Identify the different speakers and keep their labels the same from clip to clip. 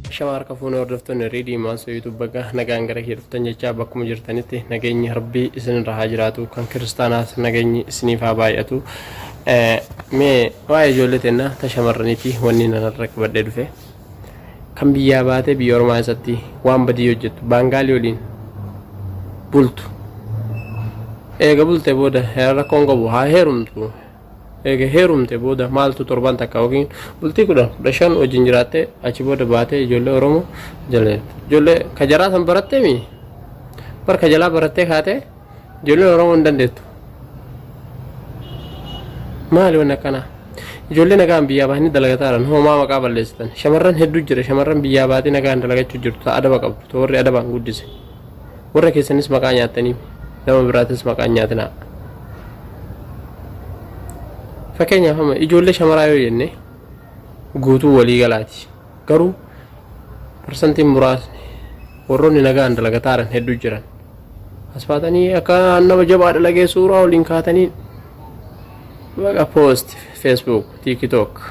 Speaker 1: Shamar kafuun hordoftoonni reedii maasoo yuutuub bakka nagaan gara kee dhuftan jechaa bakkuma jirtanitti nageenyi rabbii isin irraa haa jiraatu kan kiristaanaas nageenyi isiniif haa baay'atu. Mee waa'ee ijoollee teenna ta shamarraniiti wanni nanarra qabadhee dhufe kan biyyaa baatee biyya ormaa isatti waan badii hojjettu baangaalii waliin bultu eega bulte booda rakkoon qabu haa heerumtu. Eega heerumte booda maaltu torban takka yookiin bultii 10 wajjin jiraatte achi booda baatee ijoollee Oromoo jaleet ijoollee kajaraa san barattee mi bar kajalaa barattee kaatee ijoollee Oromoo hin dandeettu maali wanna kana ijoollee nagaan biyyaa baatanii dalagataadhaan homaa maqaa balleessitan shamarran hedduu jira shamarran biyyaa baatee nagaan dalagachuu jirtu ta'a adaba qabdu warri adabaan guddise warra keessanis maqaa nyaatanii nama biraatis maqaa nyaatinaa. Fakkeenyaaf amma ijoollee shamaraa yoo jenne guutuu walii galaati garuu parsantiin muraasni warroonni nagaan dalagataadhaan hedduu jiran as baatanii akka nama jabaa dalagee suuraa waliin kaatanii baqa poost Facebook TikTok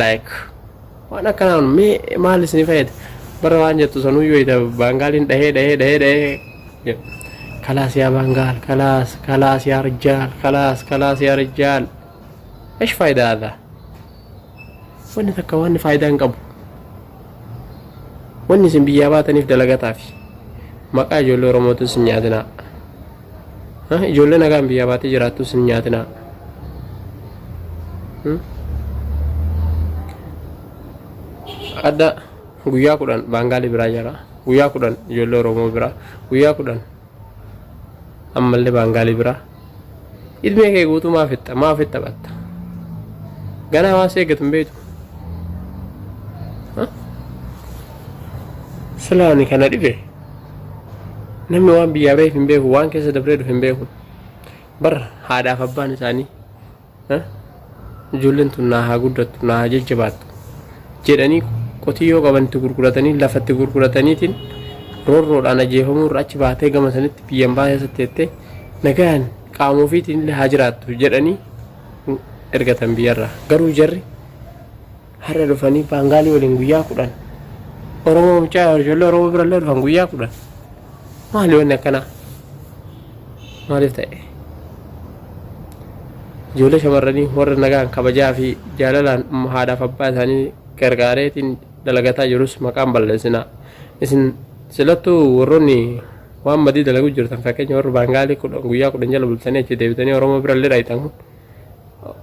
Speaker 1: like waan akkanaan maal isin fayyada bara waan jettu sanuu yoo ita baangaaliin dhahee خلاص يا بنغال خلاص يا رجال خلاص يا رجال ايش فايدة هذا وين تكواني فايدة انقبو وين سنبياباتني في دلقات عافي مقا جولو رموتو سنياتنا جولو نقام بياباتي جراتو سنياتنا ada guyyaa kudhan baangaali biraa jira guyyaa kudhan ijoollee Oromoo biraa guyyaa kudhan ammallee baangaali biraa ilmee kee guutuu maaf itti taphatta ganaa waan seeggatu hin beektu silaani kana dhibe namni waan biyyaa beeku hin beeku waan keessa dabree dhufe hin beeku bar haadhaaf abbaan isaanii ijoolleen tun naa haa guddattu naa haa jajjabaattu jedhanii qotiyyoo qabanitti gurguratanii lafatti gurgurataniitiin roorroodhaan ajeefamuu irra achi baatee gama sanitti biyyan baasee teettee nagaan qaama ofiitiin illee haa jiraattu jedhanii ergatan biyyarraa garuu jarri har'a dhufanii baangaalii waliin guyyaa kudhan Oromoo mucaa ijoollee Oromoo birallee dhufan guyyaa kudhan maali wanni akkanaa maaliif ta'e ijoollee shamarranii warra nagaan kabajaa fi jaalalaan haadhaaf abbaa isaanii gargaareetiin dalagataa jirus maqaan balleessinaa isin silattuu warroonni waan badii dalagu jirtan fakkeenya warra baangaalii guyyaa kudhan jala bultanii achi deebitanii Oromoo birallee dhaayitan kun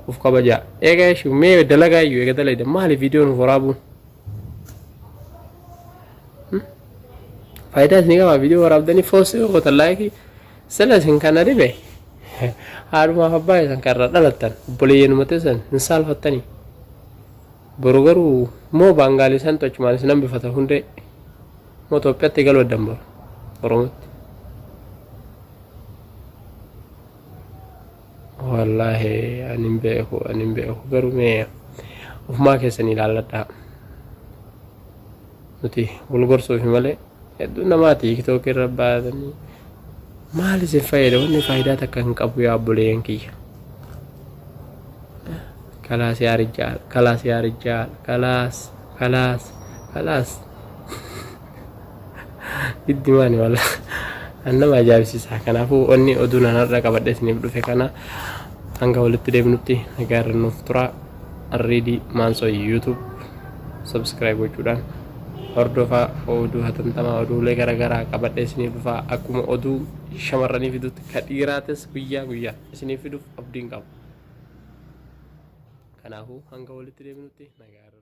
Speaker 1: uf kabajaa eegaa ishii mee dalagaa iyyuu eega dalayda maali viidiyoon waraabuun faayidaa isin qabaa viidiyoo waraabdanii foosii qotan laayikii sila isin kana dhibe haadhumaaf abbaa isan karra dhalattan obboleeyyanuma teessan hin saalfattanii boru garuu moo baangaalii santu achumaan isin hambifata hundee moo Itoophiyaatti galuu addan baru Oromootti wallaahi ani hin beeku garuu mee ofumaa keessanii ilaalladhaa nuti bulgorsuufi malee hedduu namaati TikTok irra baatanii maal isin fayyada wanni faayidaa takka hin qabu yaa obboleeyyan kiyya خلاص يا رجال خلاص الدماني والله أنا ما جاب سيسا كان أفو أني أدونا نرى قبل سنين بدو كنا هنگا ولت ديب نبتي نجار النفترة الريدي مانسو يوتيوب سبسكرايب وجودان هردوفا أودو هتنتما أودو لغرا غرا قبل سنين بدو أكو أودو شمرني فيدو كثيراتس قويا سنين فيدو أبدين قبل كناهو هنگا ولت ديب نبتي نجار